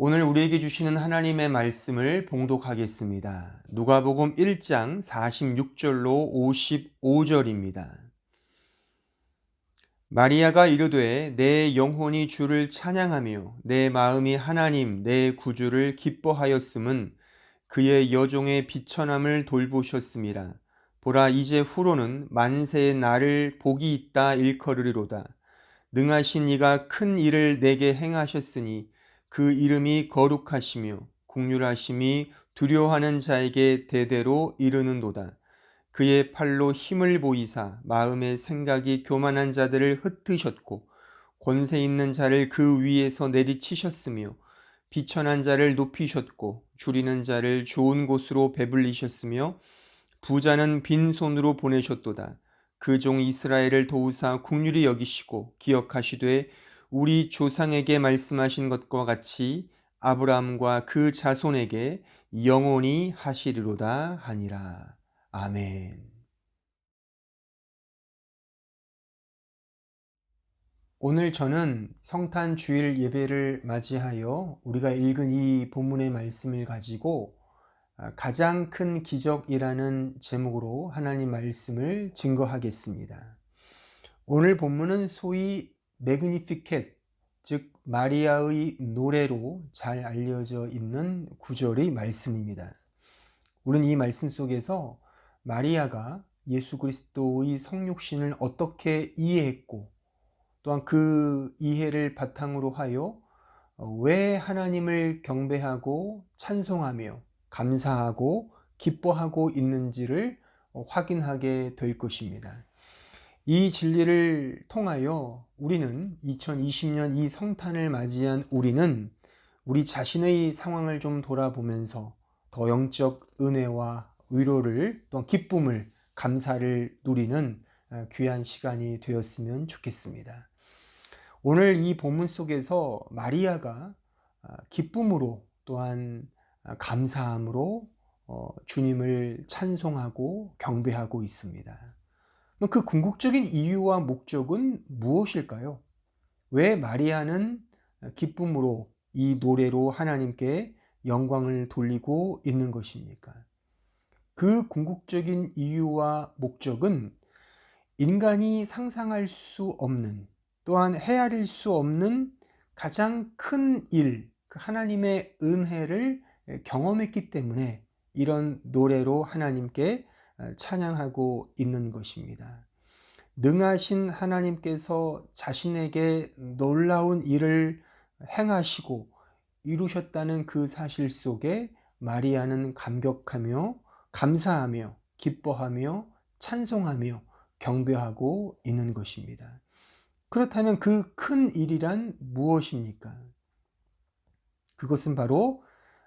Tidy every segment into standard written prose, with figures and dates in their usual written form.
오늘 우리에게 주시는 하나님의 말씀을 봉독하겠습니다. 누가복음 1장 46절로 55절입니다. 마리아가 이르되 내 영혼이 주를 찬양하며 내 마음이 하나님 내 구주를 기뻐하였음은 그의 여종의 비천함을 돌보셨음이라. 보라 이제 후로는 만세의 나를 복이 있다 일컬으리로다. 능하신 이가 큰 일을 내게 행하셨으니 그 이름이 거룩하시며 국률하심이 두려워하는 자에게 대대로 이르는도다. 그의 팔로 힘을 보이사 마음의 생각이 교만한 자들을 흩으셨고 권세 있는 자를 그 위에서 내리치셨으며 비천한 자를 높이셨고 줄이는 자를 좋은 곳으로 배불리셨으며 부자는 빈손으로 보내셨도다. 그 종 이스라엘을 도우사 국률이 여기시고 기억하시되 우리 조상에게 말씀하신 것과 같이 아브라함과 그 자손에게 영원히 하시리로다 하니라. 아멘. 오늘 저는 성탄 주일 예배를 맞이하여 우리가 읽은 이 본문의 말씀을 가지고 가장 큰 기적이라는 제목으로 하나님 말씀을 증거하겠습니다. 오늘 본문은 소위 매그니피켓, 즉 마리아의 노래로 잘 알려져 있는 구절의 말씀입니다. 우리는 이 말씀 속에서 마리아가 예수 그리스도의 성육신을 어떻게 이해했고 또한 그 이해를 바탕으로 하여 왜 하나님을 경배하고 찬송하며 감사하고 기뻐하고 있는지를 확인하게 될 것입니다. 이 진리를 통하여 우리는 2020년 이 성탄을 맞이한 우리는 우리 자신의 상황을 좀 돌아보면서 더 영적 은혜와 위로를 또한 기쁨을 감사를 누리는 귀한 시간이 되었으면 좋겠습니다. 오늘 이 본문 속에서 마리아가 기쁨으로 또한 감사함으로 주님을 찬송하고 경배하고 있습니다. 그 궁극적인 이유와 목적은 무엇일까요? 왜 마리아는 기쁨으로 이 노래로 하나님께 영광을 돌리고 있는 것입니까? 그 궁극적인 이유와 목적은 인간이 상상할 수 없는 또한 헤아릴 수 없는 가장 큰 일, 하나님의 은혜를 경험했기 때문에 이런 노래로 하나님께 찬양하고 있는 것입니다. 능하신 하나님께서 자신에게 놀라운 일을 행하시고 이루셨다는 그 사실 속에 마리아는 감격하며 감사하며 기뻐하며 찬송하며 경배하고 있는 것입니다. 그렇다면 그 큰 일이란 무엇입니까? 그것은 바로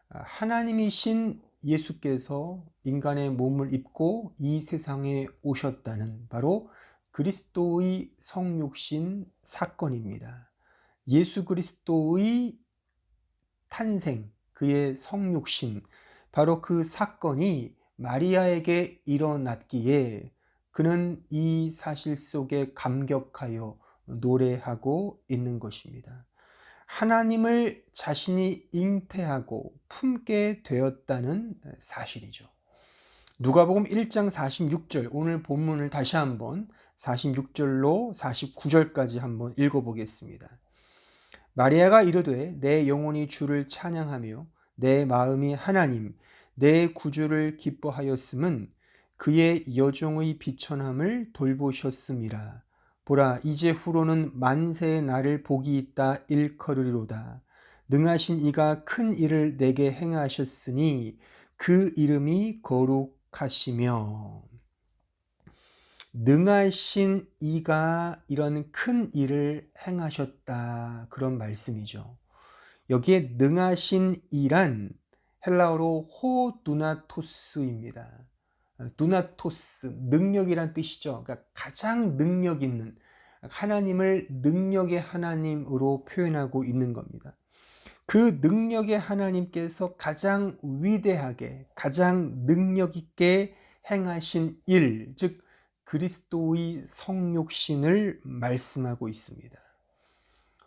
하나님이신 예수께서 인간의 몸을 입고 이 세상에 오셨다는 바로 그리스도의 성육신 사건입니다. 예수 그리스도의 탄생, 그의 성육신, 바로 그 사건이 마리아에게 일어났기에 그는 이 사실 속에 감격하여 노래하고 있는 것입니다. 하나님을 자신이 잉태하고 품게 되었다는 사실이죠. 누가복음 1장 46절, 오늘 본문을 다시 한번 46절로 49절까지 한번 읽어보겠습니다. 마리아가 이르되 내 영혼이 주를 찬양하며 내 마음이 하나님 내 구주를 기뻐하였음은 그의 여종의 비천함을 돌보셨음이라. 보라 이제 후로는 만세의 나를 복이 있다 일컬으리로다. 능하신 이가 큰 일을 내게 행하셨으니 그 이름이 거룩하시며. 능하신 이가 이런 큰 일을 행하셨다, 그런 말씀이죠. 여기에 능하신 이란 헬라어로 호두나토스입니다. 두나토스, 능력이란 뜻이죠. 그러니까 가장 능력 있는, 하나님을 능력의 하나님으로 표현하고 있는 겁니다. 그 능력의 하나님께서 가장 위대하게, 가장 능력 있게 행하신 일, 즉 그리스도의 성육신을 말씀하고 있습니다.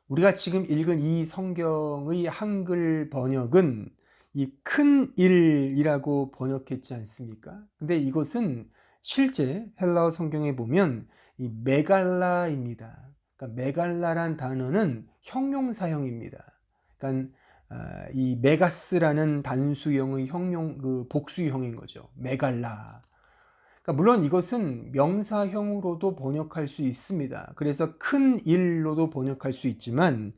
우리가 지금 읽은 이 성경의 한글 번역은 이 큰 일이라고 번역했지 않습니까? 근데 이것은 실제 헬라어 성경에 보면 이 메갈라입니다. 그러니까 메갈라란 단어는 형용사형입니다. 그러니까 이 메가스라는 단수형의 복수형인 거죠. 메갈라. 그러니까 물론 이것은 명사형으로도 번역할 수 있습니다. 그래서 큰 일로도 번역할 수 있지만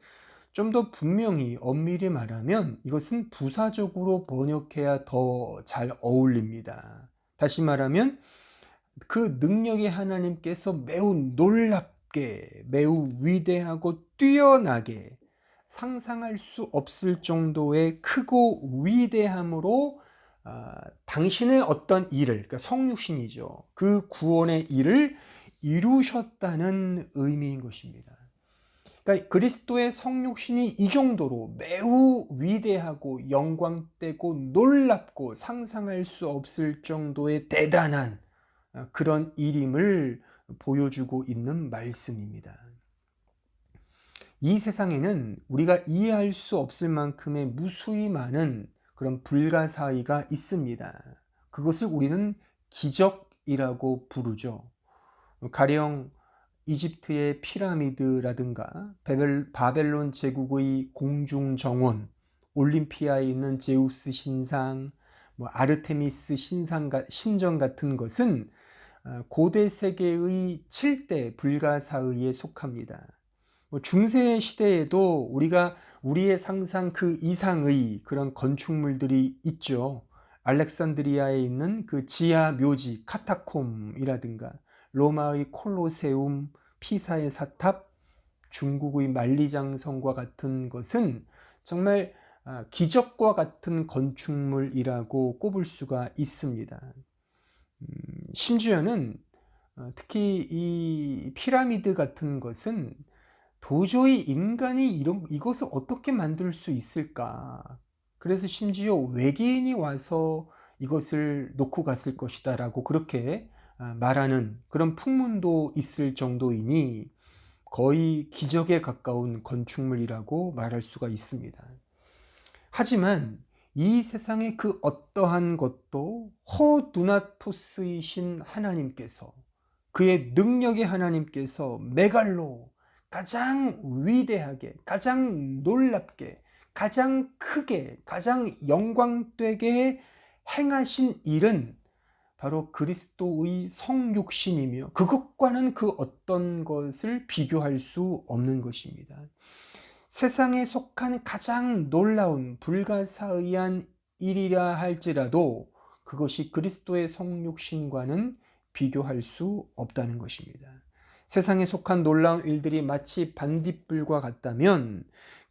좀 더 분명히 엄밀히 말하면 이것은 부사적으로 번역해야 더 잘 어울립니다. 다시 말하면 그 능력의 하나님께서 매우 놀랍게, 매우 위대하고 뛰어나게 상상할 수 없을 정도의 크고 위대함으로 당신의 어떤 일을, 그러니까 성육신이죠. 그 구원의 일을 이루셨다는 의미인 것입니다. 그러니까 그리스도의 성육신이 이 정도로 매우 위대하고 영광되고 놀랍고 상상할 수 없을 정도의 대단한 그런 일임을 보여주고 있는 말씀입니다. 이 세상에는 우리가 이해할 수 없을 만큼의 무수히 많은 그런 불가사의가 있습니다. 그것을 우리는 기적이라고 부르죠. 가령 이집트의 피라미드라든가 바벨론 제국의 공중정원, 올림피아에 있는 제우스 신상, 아르테미스 신전 같은 것은 고대 세계의 7대 불가사의에 속합니다. 중세 시대에도 우리가 우리의 상상 그 이상의 그런 건축물들이 있죠. 알렉산드리아에 있는 그 지하 묘지 카타콤이라든가 로마의 콜로세움, 피사의 사탑, 중국의 만리장성과 같은 것은 정말 기적과 같은 건축물이라고 꼽을 수가 있습니다. 심지어는 특히 이 피라미드 같은 것은 도저히 인간이 이것을 어떻게 만들 수 있을까? 그래서 심지어 외계인이 와서 이것을 놓고 갔을 것이다 라고 그렇게 말하는 그런 풍문도 있을 정도이니 거의 기적에 가까운 건축물이라고 말할 수가 있습니다. 하지만 이 세상의 그 어떠한 것도 호두나토스이신 하나님께서, 그의 능력의 하나님께서 메갈로 가장 위대하게, 가장 놀랍게, 가장 크게, 가장 영광되게 행하신 일은 바로 그리스도의 성육신이며 그것과는 그 어떤 것을 비교할 수 없는 것입니다. 세상에 속한 가장 놀라운 불가사의한 일이라 할지라도 그것이 그리스도의 성육신과는 비교할 수 없다는 것입니다. 세상에 속한 놀라운 일들이 마치 반딧불과 같다면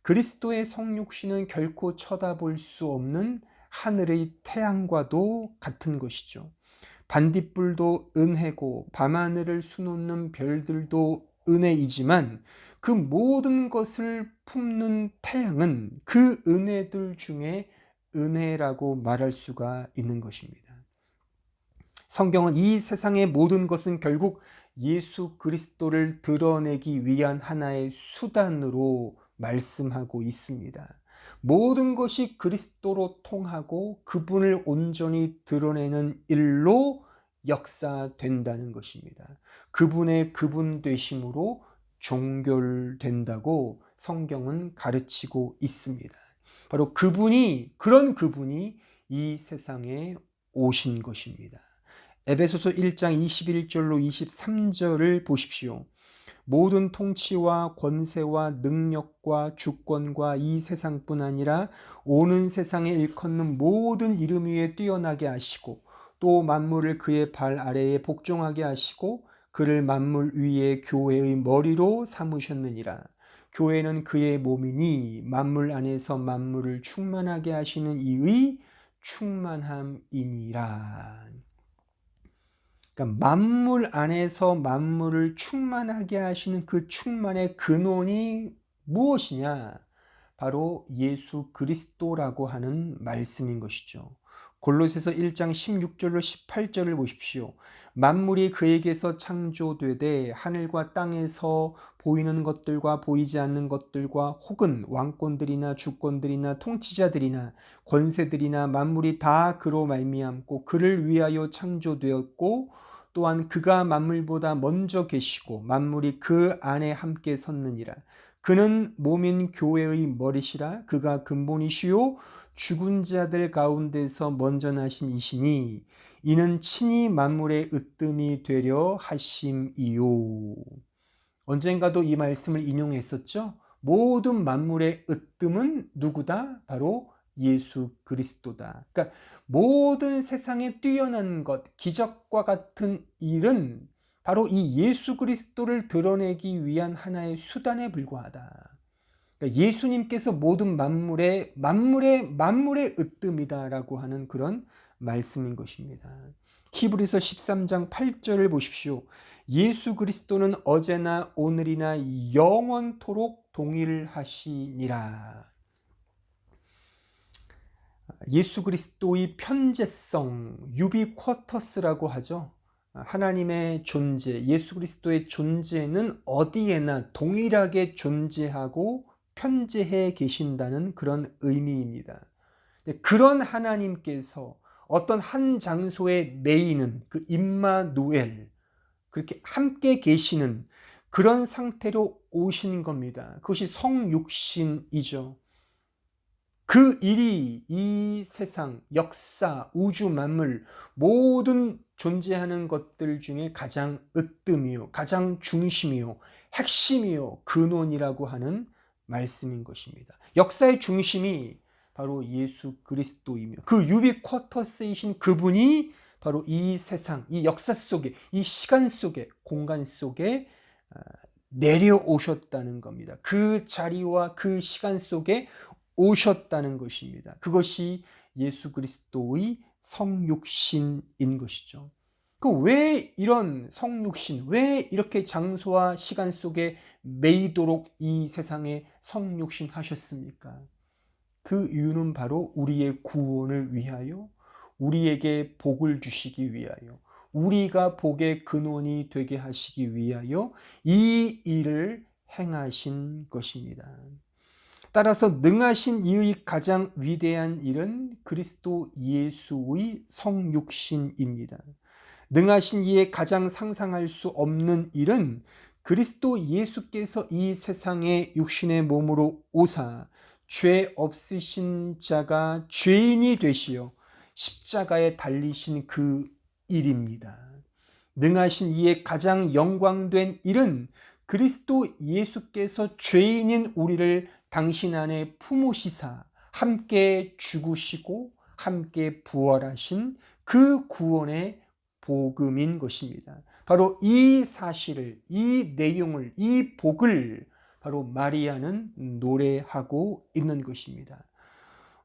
그리스도의 성육신은 결코 쳐다볼 수 없는 하늘의 태양과도 같은 것이죠. 반딧불도 은혜고 밤하늘을 수놓는 별들도 은혜이지만 그 모든 것을 품는 태양은 그 은혜들 중에 은혜라고 말할 수가 있는 것입니다. 성경은 이 세상의 모든 것은 결국 예수 그리스도를 드러내기 위한 하나의 수단으로 말씀하고 있습니다. 모든 것이 그리스도로 통하고 그분을 온전히 드러내는 일로 역사된다는 것입니다. 그분의 그분 되심으로 종결된다고 성경은 가르치고 있습니다. 바로 그런 그분이 이 세상에 오신 것입니다. 에베소서 1장 21절로 23절을 보십시오. 모든 통치와 권세와 능력과 주권과 이 세상뿐 아니라 오는 세상에 일컫는 모든 이름 위에 뛰어나게 하시고 또 만물을 그의 발 아래에 복종하게 하시고 그를 만물 위에 교회의 머리로 삼으셨느니라. 교회는 그의 몸이니 만물 안에서 만물을 충만하게 하시는 이의 충만함이니라. 그러니까 만물 안에서 만물을 충만하게 하시는 그 충만의 근원이 무엇이냐? 바로 예수 그리스도라고 하는 말씀인 것이죠. 골로새서 1장 16절로 18절을 보십시오. 만물이 그에게서 창조되되 하늘과 땅에서 보이는 것들과 보이지 않는 것들과 혹은 왕권들이나 주권들이나 통치자들이나 권세들이나 만물이 다 그로 말미암고 그를 위하여 창조되었고 또한 그가 만물보다 먼저 계시고 만물이 그 안에 함께 섰느니라. 그는 몸인 교회의 머리시라. 그가 근본이시요 죽은 자들 가운데서 먼저 나신 이시니 이는 친히 만물의 으뜸이 되려 하심이요. 언젠가도 이 말씀을 인용했었죠. 모든 만물의 으뜸은 누구다? 바로 예수 그리스도다. 그러니까 모든 세상에 뛰어난 것, 기적과 같은 일은 바로 이 예수 그리스도를 드러내기 위한 하나의 수단에 불과하다. 그러니까 예수님께서 모든 만물의 으뜸이다라고 하는 그런 말씀인 것입니다. 히브리서 13장 8절을 보십시오. 예수 그리스도는 어제나 오늘이나 영원토록 동일하시니라. 예수 그리스도의 편재성, 유비쿼터스라고 하죠. 하나님의 존재, 예수 그리스도의 존재는 어디에나 동일하게 존재하고 편재해 계신다는 그런 의미입니다. 그런 하나님께서 어떤 한 장소에 매이는 그 임마누엘, 그렇게 함께 계시는 그런 상태로 오시는 겁니다. 그것이 성육신이죠. 그 일이 이 세상, 역사, 우주 만물 모든 존재하는 것들 중에 가장 으뜸이요, 가장 중심이요, 핵심이요, 근원이라고 하는 말씀인 것입니다. 역사의 중심이 바로 예수 그리스도이며 그 유비쿼터스이신 그분이 바로 이 세상, 이 역사 속에, 이 시간 속에, 공간 속에 내려오셨다는 겁니다. 그 자리와 그 시간 속에 오셨다는 것입니다. 그것이 예수 그리스도의 성육신인 것이죠. 왜 이런 성육신, 왜 이렇게 장소와 시간 속에 매이도록 이 세상에 성육신 하셨습니까? 그 이유는 바로 우리의 구원을 위하여, 우리에게 복을 주시기 위하여, 우리가 복의 근원이 되게 하시기 위하여 이 일을 행하신 것입니다. 따라서 능하신 이의 가장 위대한 일은 그리스도 예수의 성육신입니다. 능하신 이의 가장 상상할 수 없는 일은 그리스도 예수께서 이 세상에 육신의 몸으로 오사 죄 없으신 자가 죄인이 되시어 십자가에 달리신 그 일입니다. 능하신 이의 가장 영광된 일은 그리스도 예수께서 죄인인 우리를 당신 안에 품으시사 함께 죽으시고 함께 부활하신 그 구원의 복음인 것입니다. 바로 이 사실을, 이 내용을, 이 복을 바로 마리아는 노래하고 있는 것입니다.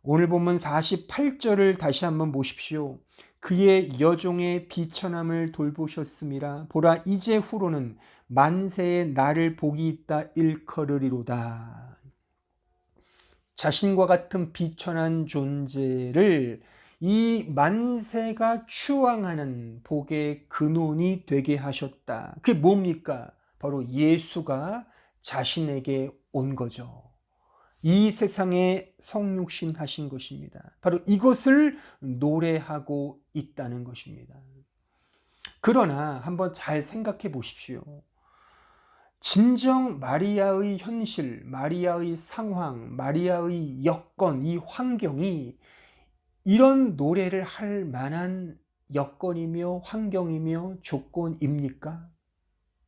오늘 본문 48절을 다시 한번 보십시오. 그의 여종의 비천함을 돌보셨음이라. 보라, 이제 후로는 만세의 나를 복이 있다 일컬으리로다. 자신과 같은 비천한 존재를 이 만세가 추앙하는 복의 근원이 되게 하셨다. 그게 뭡니까? 바로 예수가 자신에게 온 거죠. 이 세상에 성육신 하신 것입니다. 바로 이것을 노래하고 있다는 것입니다. 그러나 한번 잘 생각해 보십시오. 진정 마리아의 현실, 마리아의 상황, 마리아의 여건, 이 환경이 이런 노래를 할 만한 여건이며 환경이며 조건입니까?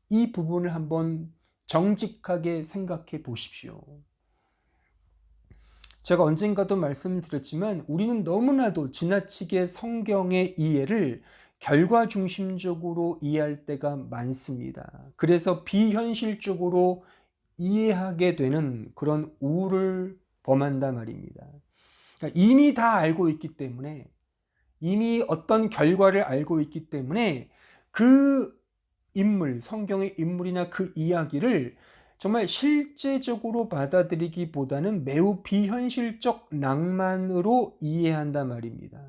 이 부분을 한번 정직하게 생각해 보십시오. 제가 언젠가도 말씀드렸지만 우리는 너무나도 지나치게 성경의 이해를 결과 중심적으로 이해할 때가 많습니다. 그래서 비현실적으로 이해하게 되는 그런 우를 범한단 말입니다. 그러니까 이미 다 알고 있기 때문에, 이미 어떤 결과를 알고 있기 때문에 그 인물, 성경의 인물이나 그 이야기를 정말 실제적으로 받아들이기보다는 매우 비현실적 낭만으로 이해한단 말입니다.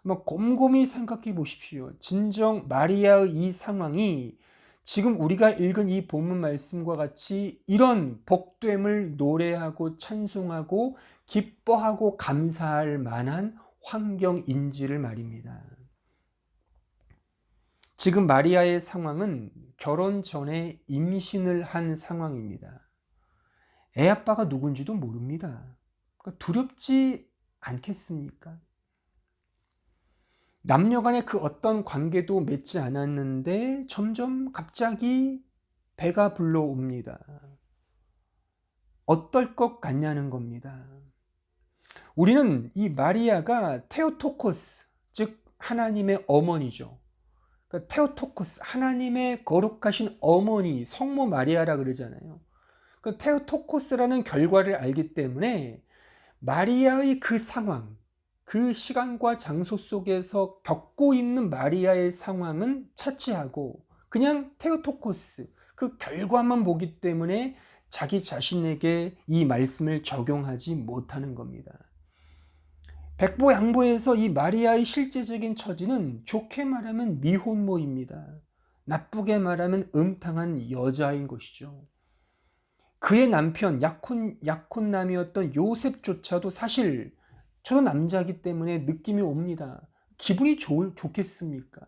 한번 곰곰이 생각해 보십시오. 진정 마리아의 이 상황이 지금 우리가 읽은 이 본문 말씀과 같이 이런 복됨을 노래하고 찬송하고 기뻐하고 감사할 만한 환경인지를 말입니다. 지금 마리아의 상황은 결혼 전에 임신을 한 상황입니다. 애 아빠가 누군지도 모릅니다. 그러니까 두렵지 않겠습니까? 남녀 간의 그 어떤 관계도 맺지 않았는데 점점 갑자기 배가 불러옵니다. 어떨 것 같냐는 겁니다. 우리는 이 마리아가 테오토코스, 즉 하나님의 어머니죠. 그러니까 테오토코스, 하나님의 거룩하신 어머니, 성모 마리아라 그러잖아요. 그 테오토코스라는 결과를 알기 때문에 마리아의 그 상황, 그 시간과 장소 속에서 겪고 있는 마리아의 상황은 차치하고 그냥 테오토코스, 그 결과만 보기 때문에 자기 자신에게 이 말씀을 적용하지 못하는 겁니다. 백보양보에서 이 마리아의 실제적인 처지는 좋게 말하면 미혼모입니다. 나쁘게 말하면 음탕한 여자인 것이죠. 그의 남편 약혼남이었던 요셉조차도 사실 저 남자이기 때문에 느낌이 옵니다. 기분이 좋겠습니까?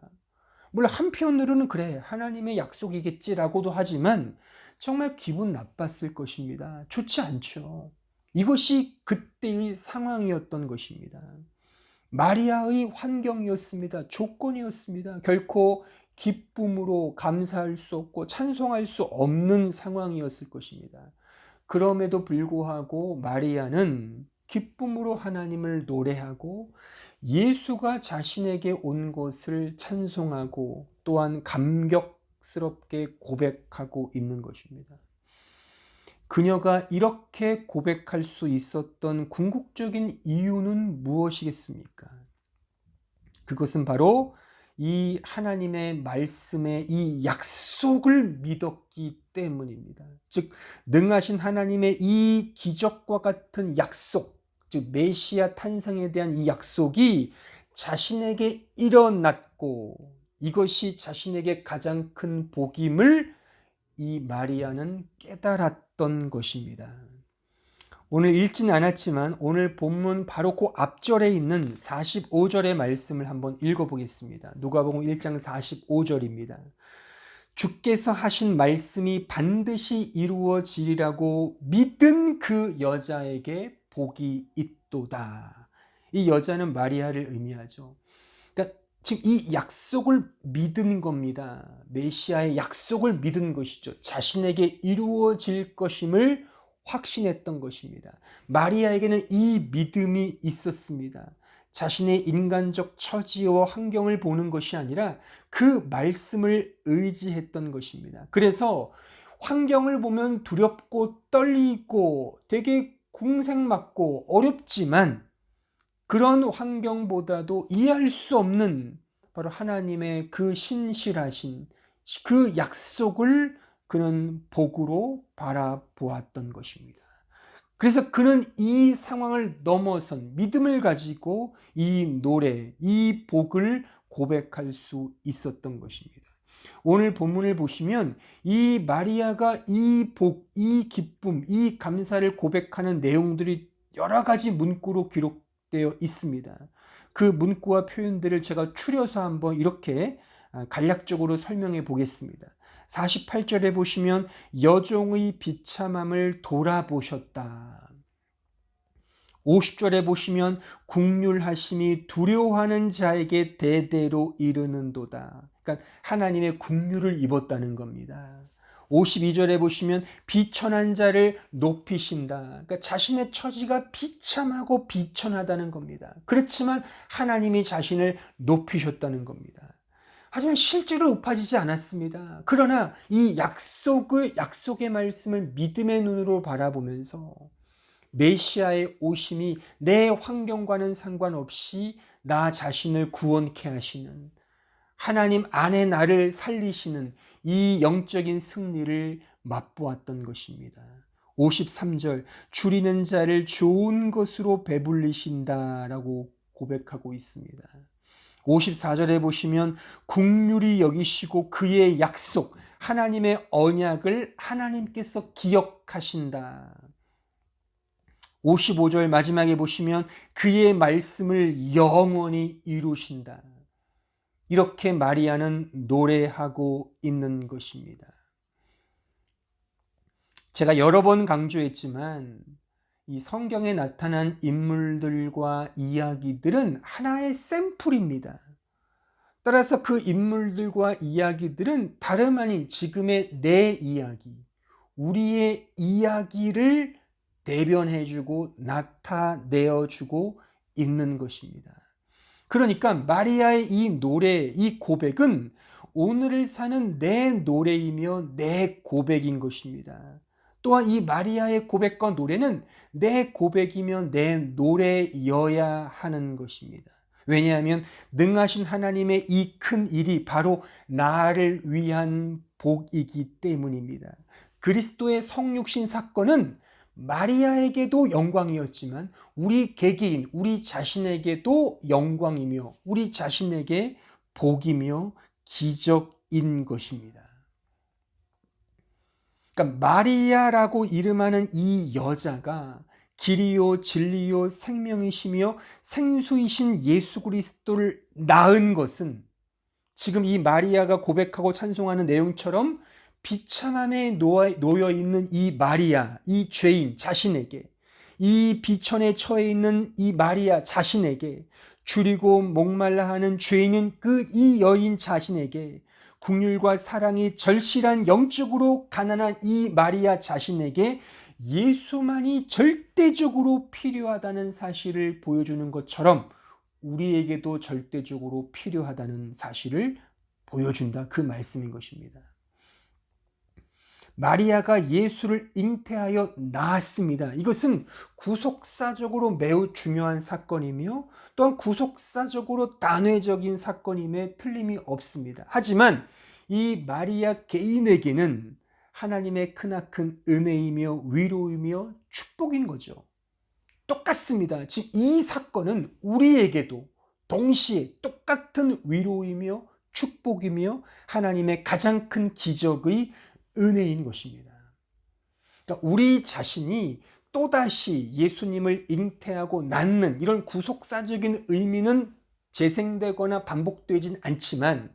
물론 한편으로는 그래 하나님의 약속이겠지라고도 하지만 정말 기분 나빴을 것입니다. 좋지 않죠. 이것이 그때의 상황이었던 것입니다. 마리아의 환경이었습니다. 조건이었습니다. 결코 기쁨으로 감사할 수 없고 찬송할 수 없는 상황이었을 것입니다. 그럼에도 불구하고 마리아는 기쁨으로 하나님을 노래하고 예수가 자신에게 온 것을 찬송하고 또한 감격스럽게 고백하고 있는 것입니다. 그녀가 이렇게 고백할 수 있었던 궁극적인 이유는 무엇이겠습니까? 그것은 바로 이 하나님의 말씀의 이 약속을 믿었기 때문입니다. 즉 능하신 하나님의 이 기적과 같은 약속, 즉 메시아 탄생에 대한 이 약속이 자신에게 일어났고 이것이 자신에게 가장 큰 복임을 이 마리아는 깨달았던 것입니다. 오늘 읽지는 않았지만 오늘 본문 바로 그 앞절에 있는 45절의 말씀을 한번 읽어보겠습니다. 누가복음 1장 45절입니다. 주께서 하신 말씀이 반드시 이루어지리라고 믿은 그 여자에게 복이 있도다. 이 여자는 마리아를 의미하죠. 그러니까 지금 이 약속을 믿은 겁니다. 메시아의 약속을 믿은 것이죠. 자신에게 이루어질 것임을 확신했던 것입니다. 마리아에게는 이 믿음이 있었습니다. 자신의 인간적 처지와 환경을 보는 것이 아니라 그 말씀을 의지했던 것입니다. 그래서 환경을 보면 두렵고 떨리고 되게 궁색맞고 어렵지만 그런 환경보다도 이해할 수 없는 바로 하나님의 그 신실하신 그 약속을 그는 복으로 바라보았던 것입니다. 그래서 그는 이 상황을 넘어선 믿음을 가지고 이 노래, 이 복을 고백할 수 있었던 것입니다. 오늘 본문을 보시면 이 마리아가 이 복, 이 기쁨, 이 감사를 고백하는 내용들이 여러 가지 문구로 기록되어 있습니다. 그 문구와 표현들을 제가 추려서 한번 이렇게 간략적으로 설명해 보겠습니다. 48절에 보시면 여종의 비참함을 돌아보셨다. 50절에 보시면 국률하심이 두려워하는 자에게 대대로 이르는도다. 그러니까 하나님의 국률을 입었다는 겁니다. 52절에 보시면 비천한 자를 높이신다. 그러니까 자신의 처지가 비참하고 비천하다는 겁니다. 그렇지만 하나님이 자신을 높이셨다는 겁니다. 하지만 실제로 높아지지 않았습니다. 그러나 이 약속의 말씀을 믿음의 눈으로 바라보면서 메시아의 오심이 내 환경과는 상관없이 나 자신을 구원케 하시는 하나님 안에 나를 살리시는 이 영적인 승리를 맛보았던 것입니다. 53절 줄이는 자를 좋은 것으로 배불리신다라고 고백하고 있습니다. 54절에 보시면 긍휼히 여기시고 그의 약속, 하나님의 언약을 하나님께서 기억하신다. 55절 마지막에 보시면 그의 말씀을 영원히 이루신다. 이렇게 마리아는 노래하고 있는 것입니다. 제가 여러 번 강조했지만 이 성경에 나타난 인물들과 이야기들은 하나의 샘플입니다. 따라서 그 인물들과 이야기들은 다름 아닌 지금의 내 이야기, 우리의 이야기를 대변해주고 나타내어주고 있는 것입니다. 그러니까 마리아의 이 노래, 이 고백은 오늘을 사는 내 노래이며 내 고백인 것입니다. 또한 이 마리아의 고백과 노래는 내 고백이며 내 노래여야 하는 것입니다. 왜냐하면 능하신 하나님의 이 큰 일이 바로 나를 위한 복이기 때문입니다. 그리스도의 성육신 사건은 마리아에게도 영광이었지만 우리 개개인, 우리 자신에게도 영광이며 우리 자신에게 복이며 기적인 것입니다. 그러니까 마리아라고 이름하는 이 여자가 길이요 진리요 생명이시며 생수이신 예수 그리스도를 낳은 것은 지금 이 마리아가 고백하고 찬송하는 내용처럼 비참함에 놓여 있는 이 마리아, 이 죄인 자신에게, 이 비천에 처해 있는 이 마리아 자신에게, 줄이고 목말라 하는 죄인인 그 이 여인 자신에게, 긍휼과 사랑이 절실한 영적으로 가난한 이 마리아 자신에게 예수만이 절대적으로 필요하다는 사실을 보여주는 것처럼 우리에게도 절대적으로 필요하다는 사실을 보여준다. 그 말씀인 것입니다. 마리아가 예수를 잉태하여 낳았습니다. 이것은 구속사적으로 매우 중요한 사건이며 또한 구속사적으로 단회적인 사건임에 틀림이 없습니다. 하지만 이 마리아 개인에게는 하나님의 크나큰 은혜이며 위로이며 축복인 거죠. 똑같습니다. 지금 이 사건은 우리에게도 동시에 똑같은 위로이며 축복이며 하나님의 가장 큰 기적의 은혜인 것입니다. 그러니까 우리 자신이 또다시 예수님을 잉태하고 낳는 이런 구속사적인 의미는 재생되거나 반복되진 않지만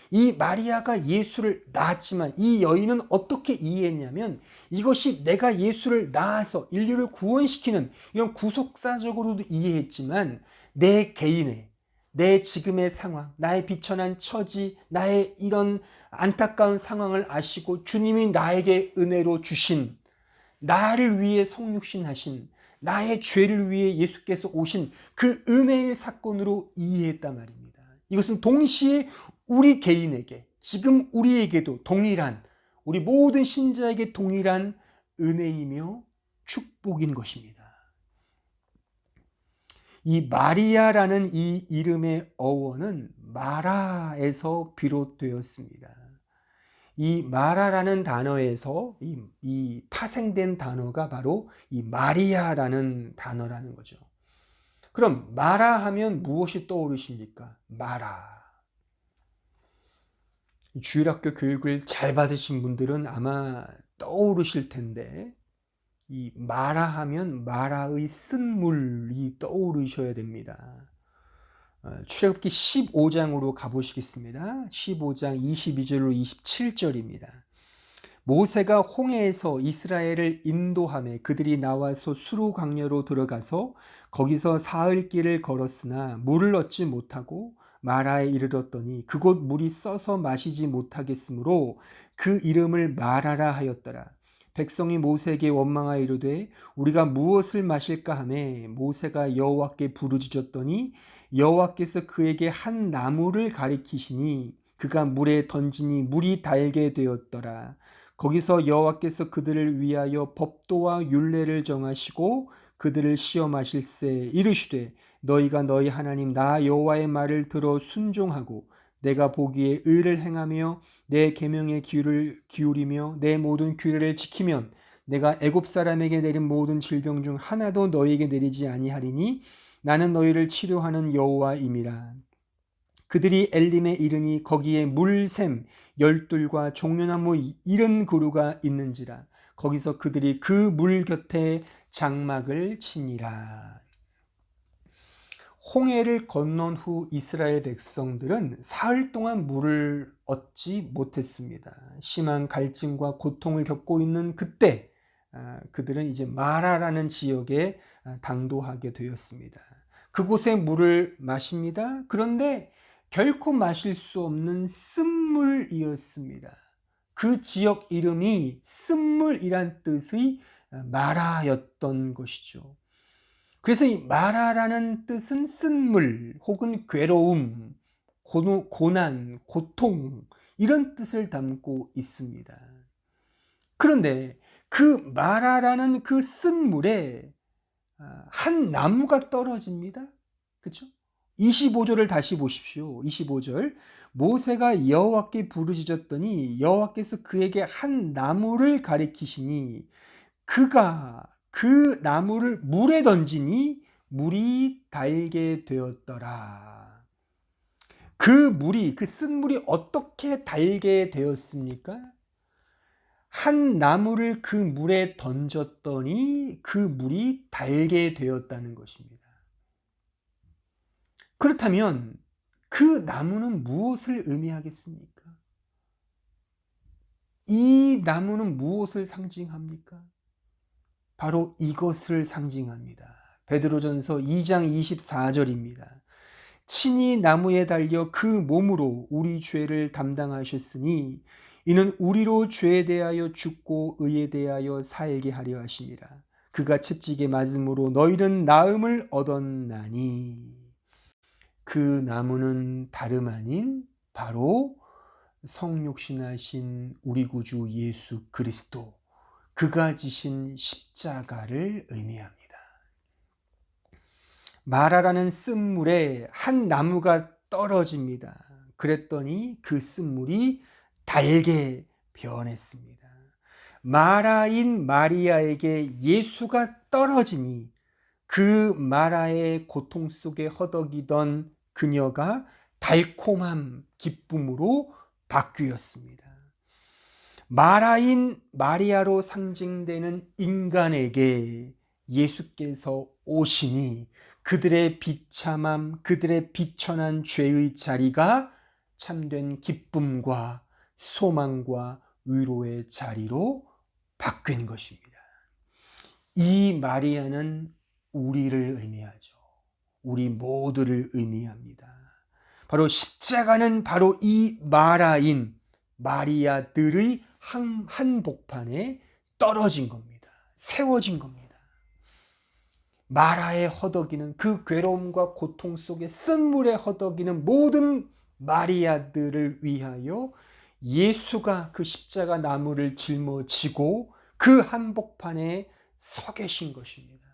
이 마리아가 예수를 낳았지만 이 여인은 어떻게 이해했냐면 이것이 내가 예수를 낳아서 인류를 구원시키는 이런 구속사적으로도 이해했지만 내 개인의 내 지금의 상황, 나의 비천한 처지, 나의 이런 안타까운 상황을 아시고 주님이 나에게 은혜로 주신 나를 위해 성육신하신 나의 죄를 위해 예수께서 오신 그 은혜의 사건으로 이해했단 말입니다. 이것은 동시에 우리 개인에게 지금 우리에게도 동일한 우리 모든 신자에게 동일한 은혜이며 축복인 것입니다. 이 마리아라는 이 이름의 어원은 마라에서 비롯되었습니다. 이 마라라는 단어에서 이 파생된 단어가 바로 이 마리아라는 단어라는 거죠. 그럼 마라 하면 무엇이 떠오르십니까? 마라. 주일학교 교육을 잘 받으신 분들은 아마 떠오르실 텐데 이 마라 하면 마라의 쓴물이 떠오르셔야 됩니다. 출애굽기 15장으로 가보시겠습니다. 15장 22절로 27절입니다. 모세가 홍해에서 이스라엘을 인도하며 그들이 나와서 수르 광야로 들어가서 거기서 사흘 길을 걸었으나 물을 얻지 못하고 마라에 이르렀더니 그곳 물이 써서 마시지 못하겠으므로 그 이름을 마라라 하였더라. 백성이 모세에게 원망하여 이르되 우리가 무엇을 마실까 하매 모세가 여호와께 부르짖었더니 여호와께서 그에게 한 나무를 가리키시니 그가 물에 던지니 물이 달게 되었더라. 거기서 여호와께서 그들을 위하여 법도와 율례를 정하시고 그들을 시험하실세 이르시되 너희가 너희 하나님 나 여호와의 말을 들어 순종하고 내가 보기에 의를 행하며 내 계명에 귀를 기울이며 내 모든 규례를 지키면 내가 애굽 사람에게 내린 모든 질병 중 하나도 너희에게 내리지 아니하리니 나는 너희를 치료하는 여호와임이라. 그들이 엘림에 이르니 거기에 물샘 열둘과 종려나무 70그루가 있는지라. 거기서 그들이 그 물 곁에 장막을 치니라. 홍해를 건넌 후 이스라엘 백성들은 사흘 동안 물을 얻지 못했습니다. 심한 갈증과 고통을 겪고 있는 그때 그들은 이제 마라라는 지역에 당도하게 되었습니다. 그곳에 물을 마십니다. 그런데 결코 마실 수 없는 쓴물이었습니다. 그 지역 이름이 쓴물이란 뜻의 마라였던 것이죠. 그래서 이 마라라는 뜻은 쓴물 혹은 괴로움, 고난, 고통 이런 뜻을 담고 있습니다. 그런데 그 마라라는 그 쓴물에 한 나무가 떨어집니다. 그렇죠? 25절을 다시 보십시오. 25절. 모세가 여호와께 부르짖었더니 여호와께서 그에게 한 나무를 가리키시니 그가 그 나무를 물에 던지니 물이 달게 되었더라. 그 쓴물이 어떻게 달게 되었습니까? 한 나무를 그 물에 던졌더니 그 물이 달게 되었다는 것입니다. 그렇다면 그 나무는 무엇을 의미하겠습니까? 이 나무는 무엇을 상징합니까? 바로 이것을 상징합니다. 베드로전서 2장 24절입니다. 친히 나무에 달려 그 몸으로 우리 죄를 담당하셨으니 이는 우리로 죄에 대하여 죽고 의에 대하여 살게 하려 하심이라. 그가 채찍에 맞음으로 너희는 나음을 얻었나니. 그 나무는 다름 아닌 바로 성육신하신 우리 구주 예수 그리스도, 그가 지신 십자가를 의미합니다. 마라라는 쓴물에 한 나무가 떨어집니다. 그랬더니 그 쓴물이 달게 변했습니다. 마라인 마리아에게 예수가 떨어지니 그 마라의 고통 속에 허덕이던 그녀가 달콤함, 기쁨으로 바뀌었습니다. 마라인 마리아로 상징되는 인간에게 예수께서 오시니 그들의 비참함, 그들의 비천한 죄의 자리가 참된 기쁨과 소망과 위로의 자리로 바뀐 것입니다. 이 마리아는 우리를 의미하죠. 우리 모두를 의미합니다. 바로 십자가는 바로 이 마라인 마리아들의 한복판에 떨어진 겁니다. 세워진 겁니다. 마라에 허덕이는 그 괴로움과 고통 속에 쓴물에 허덕이는 모든 마리아들을 위하여 예수가 그 십자가 나무를 짊어지고 그 한복판에 서 계신 것입니다.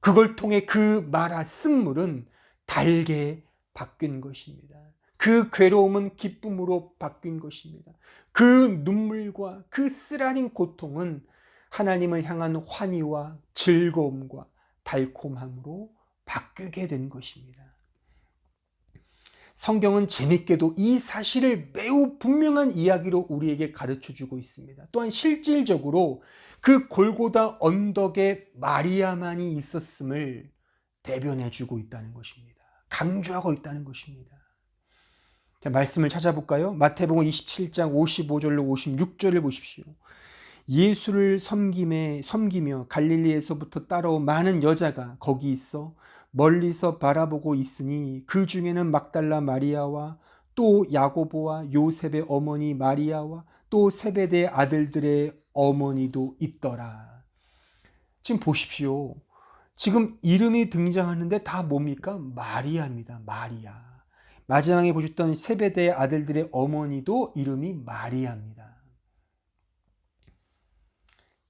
그걸 통해 그 마라 쓴물은 달게 바뀐 것입니다. 그 괴로움은 기쁨으로 바뀐 것입니다. 그 눈물과 그 쓰라린 고통은 하나님을 향한 환희와 즐거움과 달콤함으로 바뀌게 된 것입니다. 성경은 재밌게도 이 사실을 매우 분명한 이야기로 우리에게 가르쳐주고 있습니다. 또한 실질적으로 그 골고다 언덕에 마리아만이 있었음을 대변해주고 있다는 것입니다. 강조하고 있다는 것입니다. 자, 말씀을 찾아볼까요? 마태복음 27장 55절로 56절을 보십시오. 예수를 섬기며 갈릴리에서부터 따라온 많은 여자가 거기 있어 멀리서 바라보고 있으니 그 중에는 막달라 마리아와 또 야고보와 요셉의 어머니 마리아와 또 세베대 아들들의 어머니도 있더라. 지금 보십시오. 지금 이름이 등장하는데 다 뭡니까? 마리아입니다. 마리아. 마지막에 보셨던 세베대의 아들들의 어머니도 이름이 마리아입니다.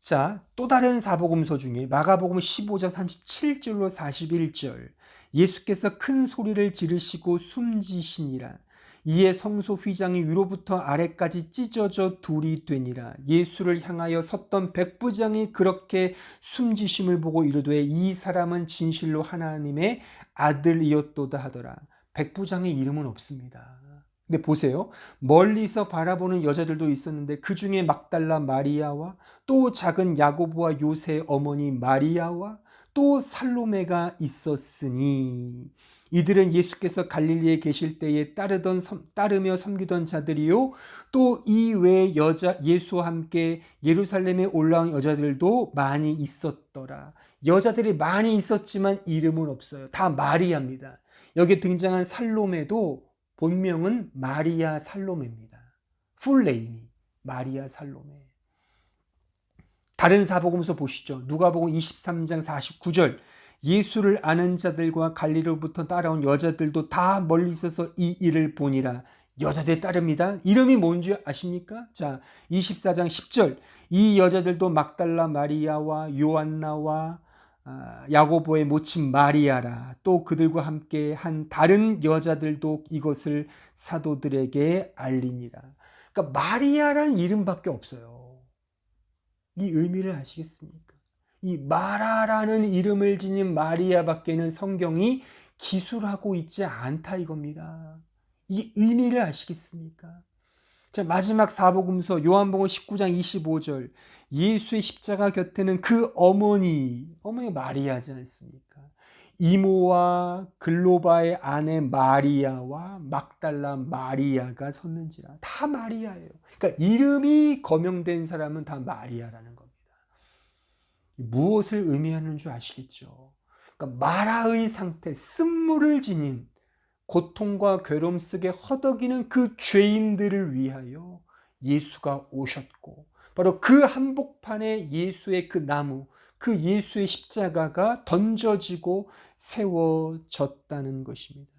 자, 또 다른 사복음서 중에 마가복음 15장 37절로 41절 예수께서 큰 소리를 지르시고 숨지시니라. 이에 성소 휘장이 위로부터 아래까지 찢어져 둘이 되니라. 예수를 향하여 섰던 백부장이 그렇게 숨지심을 보고 이르되 이 사람은 진실로 하나님의 아들이었도다 하더라. 백부장의 이름은 없습니다. 근데 보세요. 멀리서 바라보는 여자들도 있었는데 그 중에 막달라 마리아와 또 작은 야고보와 요새의 어머니 마리아와 또 살로메가 있었으니 이들은 예수께서 갈릴리에 계실 때에 따르며 섬기던 자들이요 또 이 외에 예수와 함께 예루살렘에 올라온 여자들도 많이 있었더라. 여자들이 많이 있었지만 이름은 없어요. 다 마리아입니다. 여기 등장한 살로메도 본명은 마리아 살로메입니다. 풀네임이 마리아 살로메. 다른 사복음서 보시죠. 누가복음 23장 49절. 예수를 아는 자들과 갈릴리로부터 따라온 여자들도 다 멀리 있어서 이 일을 보니라. 여자들 따릅니다. 이름이 뭔지 아십니까? 자, 24장 10절. 이 여자들도 막달라 마리아와 요한나와 야고보의 모친 마리아라. 또 그들과 함께 한 다른 여자들도 이것을 사도들에게 알리니라. 그러니까 마리아라는 이름밖에 없어요. 이 의미를 아시겠습니까? 이 마라라는 이름을 지닌 마리아밖에는 성경이 기술하고 있지 않다 이겁니다. 이 의미를 아시겠습니까? 자, 마지막 사복음서 요한복음 19장 25절. 예수의 십자가 곁에는 그 어머니 마리아지 않습니까? 이모와 글로바의 아내 마리아와 막달라 마리아가 섰는지라. 다 마리아예요. 그러니까 이름이 거명된 사람은 다 마리아라는 겁니다. 무엇을 의미하는 줄 아시겠죠? 그러니까 마라의 상태, 쓴물을 지닌 고통과 괴로움 속에 허덕이는 그 죄인들을 위하여 예수가 오셨고 바로 그 한복판에 예수의 그 나무, 그 예수의 십자가가 던져지고 세워졌다는 것입니다.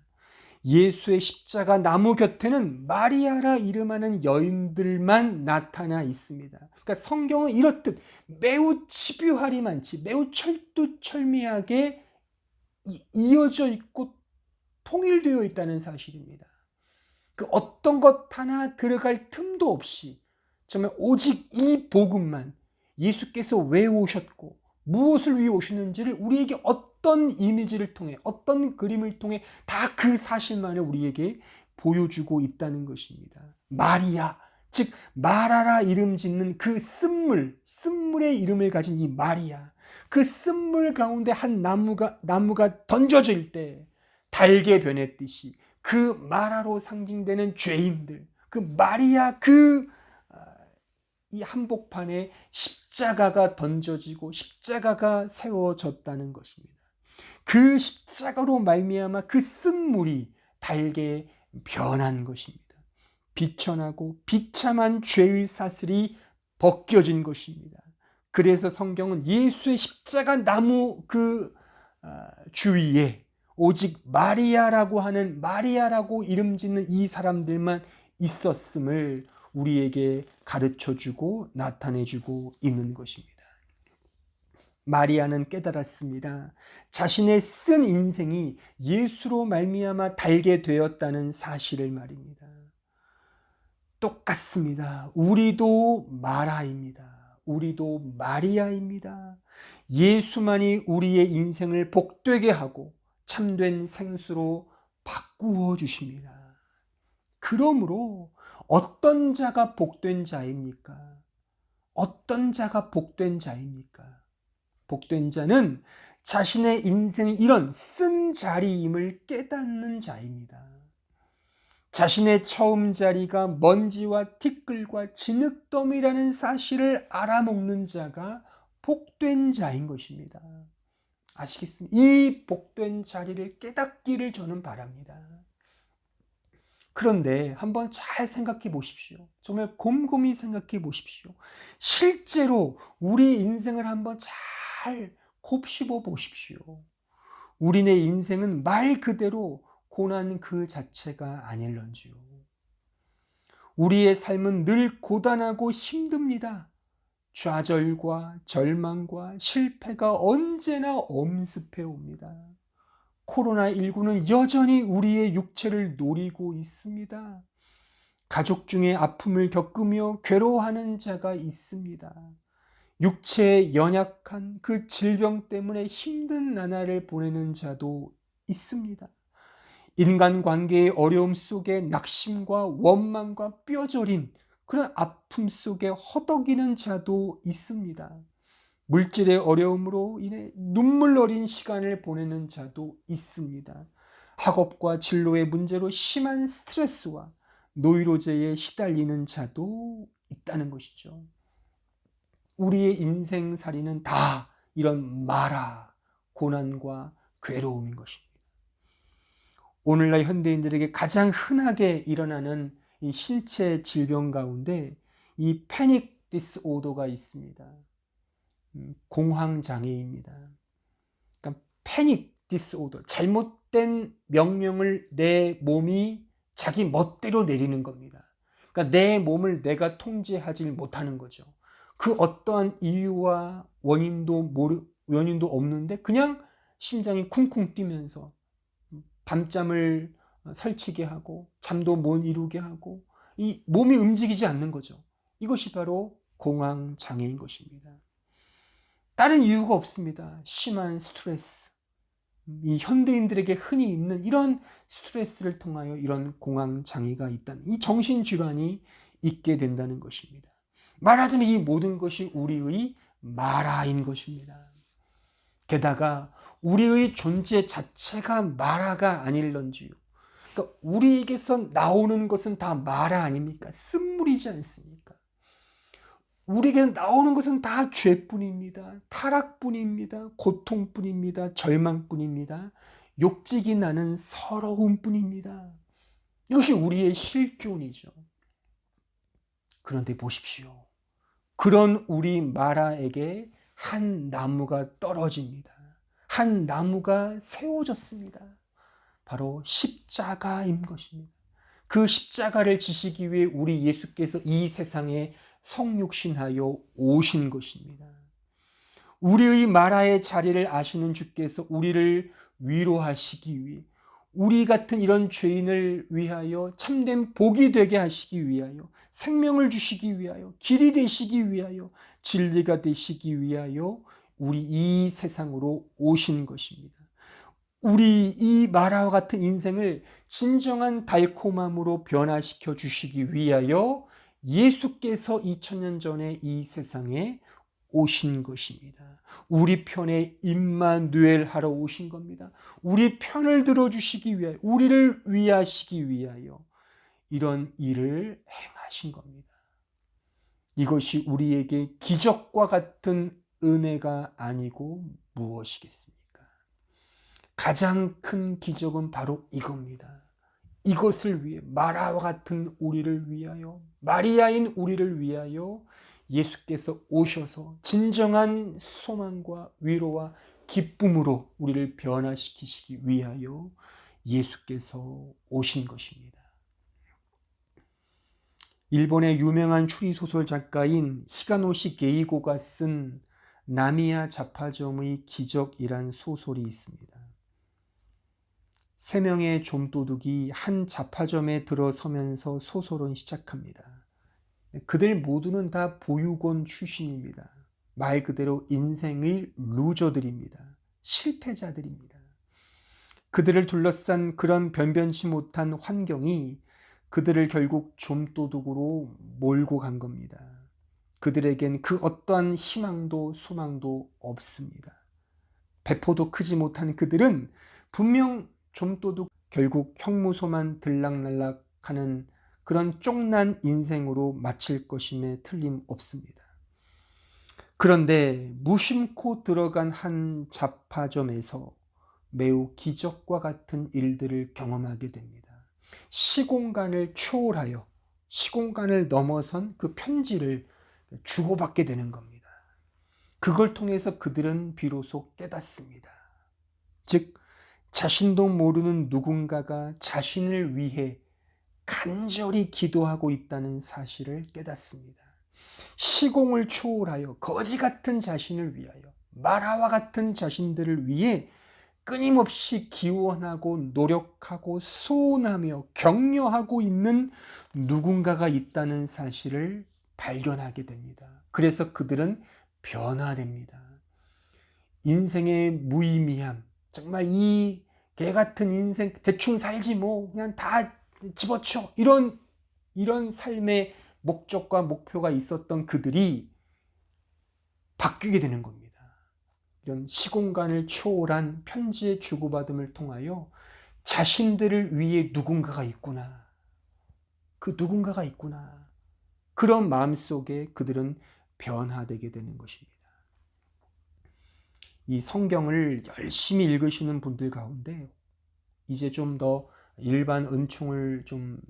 예수의 십자가 나무 곁에는 마리아라 이름하는 여인들만 나타나 있습니다. 그러니까 성경은 이렇듯 매우 집요하리만치 매우 철두철미하게 이어져 있고 통일되어 있다는 사실입니다. 그 어떤 것 하나 들어갈 틈도 없이 정말 오직 이 복음만 예수께서 왜 오셨고 무엇을 위해 오시는지를 우리에게 어떤 이미지를 통해 어떤 그림을 통해 다 그 사실만을 우리에게 보여주고 있다는 것입니다. 마리아, 즉 마라라 이름 짓는 그 쓴물의 이름을 가진 이 마리아, 그 쓴물 가운데 한 나무가 던져질 때 달게 변했듯이 그 마라로 상징되는 죄인들, 그 마리아 이 한복판에 십자가가 던져지고 십자가가 세워졌다는 것입니다. 그 십자가로 말미암아 그 쓴물이 달게 변한 것입니다. 비천하고 비참한 죄의 사슬이 벗겨진 것입니다. 그래서 성경은 예수의 십자가 나무 주위에 오직 마리아라고 이름 짓는 이 사람들만 있었음을 우리에게 가르쳐주고 나타내주고 있는 것입니다. 마리아는 깨달았습니다. 자신의 쓴 인생이 예수로 말미암아 달게 되었다는 사실을 말입니다. 똑같습니다. 우리도 마라입니다. 우리도 마리아입니다. 예수만이 우리의 인생을 복되게 하고 참된 생수로 바꾸어 주십니다. 그러므로 어떤 자가 복된 자입니까? 어떤 자가 복된 자입니까? 복된 자는 자신의 인생이 이런 쓴 자리임을 깨닫는 자입니다. 자신의 처음 자리가 먼지와 티끌과 진흙더미라는 사실을 알아먹는 자가 복된 자인 것입니다. 아시겠습니까? 이 복된 자리를 깨닫기를 저는 바랍니다. 그런데 한번 잘 생각해 보십시오. 정말 곰곰이 생각해 보십시오. 실제로 우리 인생을 한번 잘 곱씹어 보십시오. 우리네 인생은 말 그대로 고난 그 자체가 아닐런지요. 우리의 삶은 늘 고단하고 힘듭니다. 좌절과 절망과 실패가 언제나 엄습해 옵니다. 코로나19는 여전히 우리의 육체를 노리고 있습니다. 가족 중에 아픔을 겪으며 괴로워하는 자가 있습니다. 육체에 연약한 그 질병 때문에 힘든 나날을 보내는 자도 있습니다. 인간관계의 어려움 속에 낙심과 원망과 뼈저림, 그런 아픔 속에 허덕이는 자도 있습니다. 물질의 어려움으로 인해 눈물 어린 시간을 보내는 자도 있습니다. 학업과 진로의 문제로 심한 스트레스와 노이로제에 시달리는 자도 있다는 것이죠. 우리의 인생살이는 다 이런 마라, 고난과 괴로움인 것입니다. 오늘날 현대인들에게 가장 흔하게 일어나는 이 신체 질병 가운데 이 패닉 디스오더가 있습니다. 공황장애입니다. 그러니까 패닉 디스오더, 잘못된 명령을 내 몸이 자기 멋대로 내리는 겁니다. 그러니까 내 몸을 내가 통제하지 못하는 거죠. 그 어떠한 이유와 원인도 없는데 그냥 심장이 쿵쿵 뛰면서 밤잠을 설치게 하고 잠도 못 이루게 하고 이 몸이 움직이지 않는 거죠. 이것이 바로 공황장애인 것입니다. 다른 이유가 없습니다. 심한 스트레스. 이 현대인들에게 흔히 있는 이런 스트레스를 통하여 이런 공황장애가 있다는, 이 정신질환이 있게 된다는 것입니다. 말하자면 이 모든 것이 우리의 마라인 것입니다. 게다가 우리의 존재 자체가 마라가 아닐런지요. 그러니까 우리에게서 나오는 것은 다 마라 아닙니까? 쓴물이지 않습니까? 우리에게 나오는 것은 다 죄뿐입니다. 타락뿐입니다. 고통뿐입니다. 절망뿐입니다. 욕직이 나는 서러움뿐입니다. 이것이 우리의 실존이죠. 그런데 보십시오. 그런 우리 마라에게 한 나무가 떨어집니다. 한 나무가 세워졌습니다. 바로 십자가인 것입니다. 그 십자가를 지시기 위해 우리 예수께서 이 세상에 성육신하여 오신 것입니다. 우리의 마라의 자리를 아시는 주께서 우리를 위로하시기 위해, 우리 같은 이런 죄인을 위하여 참된 복이 되게 하시기 위하여, 생명을 주시기 위하여, 길이 되시기 위하여, 진리가 되시기 위하여 우리 이 세상으로 오신 것입니다. 우리 이 마라와 같은 인생을 진정한 달콤함으로 변화시켜 주시기 위하여 예수께서 2000년 전에 이 세상에 오신 것입니다. 우리 편에 임마누엘 하러 오신 겁니다. 우리 편을 들어주시기 위하여, 우리를 위하시기 위하여 이런 일을 행하신 겁니다. 이것이 우리에게 기적과 같은 은혜가 아니고 무엇이겠습니까? 가장 큰 기적은 바로 이겁니다. 이것을 위해, 마라와 같은 우리를 위하여, 마리아인 우리를 위하여 예수께서 오셔서 진정한 소망과 위로와 기쁨으로 우리를 변화시키시기 위하여 예수께서 오신 것입니다. 일본의 유명한 추리소설 작가인 히가노시 게이고가 쓴 나미야 자파점의 기적이란 소설이 있습니다. 3명의 좀도둑이 한 자파점에 들어서면서 소설은 시작합니다. 그들 모두는 다 보육원 출신입니다. 말 그대로 인생의 루저들입니다. 실패자들입니다. 그들을 둘러싼 그런 변변치 못한 환경이 그들을 결국 좀도둑으로 몰고 간 겁니다. 그들에겐 그 어떠한 희망도 소망도 없습니다. 배포도 크지 못한 그들은 분명 좀도둑, 결국 형무소만 들락날락하는 그런 쫑난 인생으로 마칠 것임에 틀림없습니다. 그런데 무심코 들어간 한 잡화점에서 매우 기적과 같은 일들을 경험하게 됩니다. 시공간을 초월하여 시공간을 넘어선 그 편지를 주고받게 되는 겁니다. 그걸 통해서 그들은 비로소 깨닫습니다. 즉 자신도 모르는 누군가가 자신을 위해 간절히 기도하고 있다는 사실을 깨닫습니다. 시공을 초월하여 거지 같은 자신을 위하여, 마라와 같은 자신들을 위해 끊임없이 기원하고 노력하고 소원하며 격려하고 있는 누군가가 있다는 사실을 발견하게 됩니다. 그래서 그들은 변화됩니다. 인생의 무의미함, 정말 이 개 같은 인생, 대충 살지 뭐 그냥 다 집어쳐, 이런 삶의 목적과 목표가 있었던 그들이 바뀌게 되는 겁니다. 이런 시공간을 초월한 편지의 주고받음을 통하여 자신들을 위해 누군가가 있구나, 그 누군가가 있구나, 그런 마음속에 그들은 변화되게 되는 것입니다. 이 성경을 열심히 읽으시는 분들 가운데 이제 좀 더 일반 은총을 좀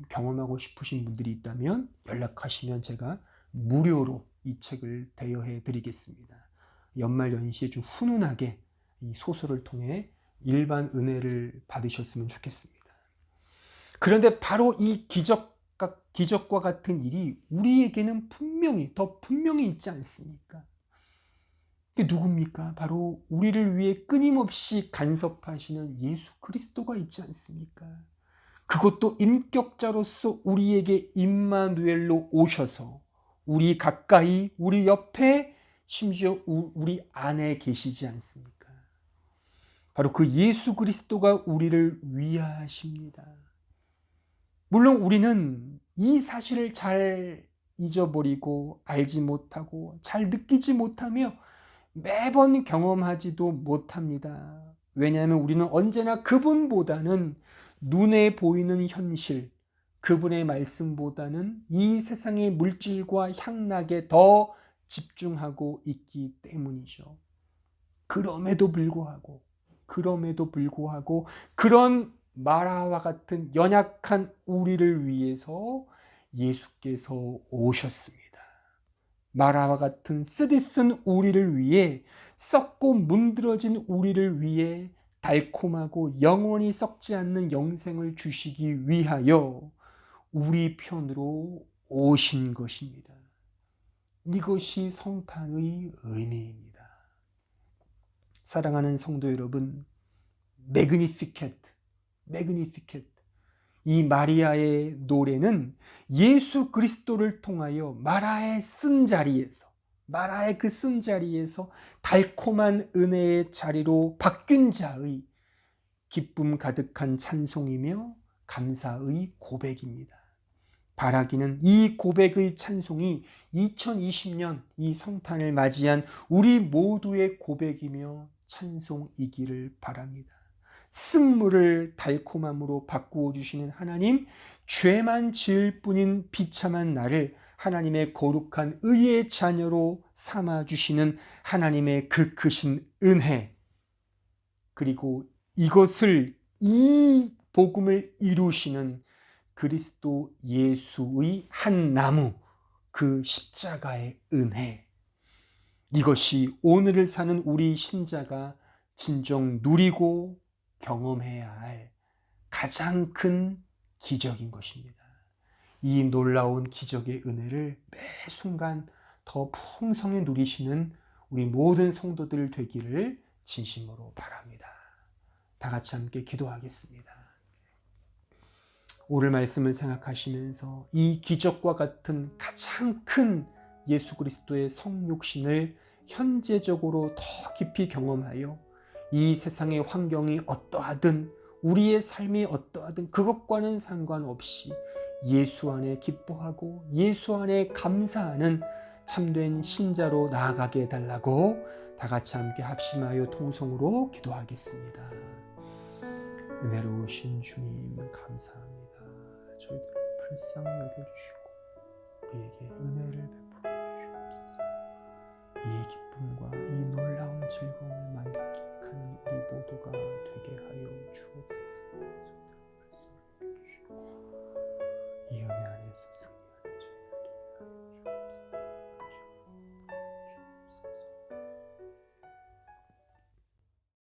경험하고 싶으신 분들이 있다면 연락하시면 제가 무료로 이 책을 대여해 드리겠습니다. 연말 연시에 좀 훈훈하게 이 소설을 통해 일반 은혜를 받으셨으면 좋겠습니다. 그런데 바로 이 기적과 같은 일이 우리에게는 더 분명히 있지 않습니까? 그게 누굽니까? 바로 우리를 위해 끊임없이 간섭하시는 예수 그리스도가 있지 않습니까? 그것도 인격자로서 우리에게 임마누엘로 오셔서 우리 가까이, 우리 옆에, 심지어 우리 안에 계시지 않습니까? 바로 그 예수 그리스도가 우리를 위하십니다. 물론 우리는 이 사실을 잘 잊어버리고 알지 못하고 잘 느끼지 못하며 매번 경험하지도 못합니다. 왜냐하면 우리는 언제나 그분보다는 눈에 보이는 현실, 그분의 말씀보다는 이 세상의 물질과 향락에 더 집중하고 있기 때문이죠. 그럼에도 불구하고 그런 마라와 같은 연약한 우리를 위해서 예수께서 오셨습니다. 마라와 같은 쓰디쓴 우리를 위해, 썩고 문드러진 우리를 위해 달콤하고 영원히 썩지 않는 영생을 주시기 위하여 우리 편으로 오신 것입니다. 이것이 성탄의 의미입니다. 사랑하는 성도 여러분, 매그니피켓, 이 마리아의 노래는 예수 그리스도를 통하여 마라의 그 쓴 자리에서 달콤한 은혜의 자리로 바뀐 자의 기쁨 가득한 찬송이며 감사의 고백입니다. 바라기는 이 고백의 찬송이 2020년 이 성탄을 맞이한 우리 모두의 고백이며 찬송이기를 바랍니다. 쓴물을 달콤함으로 바꾸어 주시는 하나님, 죄만 지을 뿐인 비참한 나를 하나님의 거룩한 의의 자녀로 삼아 주시는 하나님의 그 크신 은혜, 그리고 이 복음을 이루시는 그리스도 예수의 한 나무, 그 십자가의 은혜, 이것이 오늘을 사는 우리 신자가 진정 누리고 경험해야 할 가장 큰 기적인 것입니다. 이 놀라운 기적의 은혜를 매 순간 더 풍성히 누리시는 우리 모든 성도들 되기를 진심으로 바랍니다. 다 같이 함께 기도하겠습니다. 오늘 말씀을 생각하시면서 이 기적과 같은 가장 큰 예수 그리스도의 성육신을 현재적으로 더 깊이 경험하여 이 세상의 환경이 어떠하든 우리의 삶이 어떠하든 그것과는 상관없이 예수 안에 기뻐하고 예수 안에 감사하는 참된 신자로 나아가게 해달라고 다 같이 함께 합심하여 통성으로 기도하겠습니다. 은혜로우신 주님 감사합니다. 저희들을 불쌍히 여겨주시고 우리에게 은혜를 베풀어 주시옵소서. 이 기쁨과 이 놀라운 즐거움을 만끽하는 우리 모두가 되게 하여 주옵소서. 저희들을 말씀을 주시고 이 은혜 안에서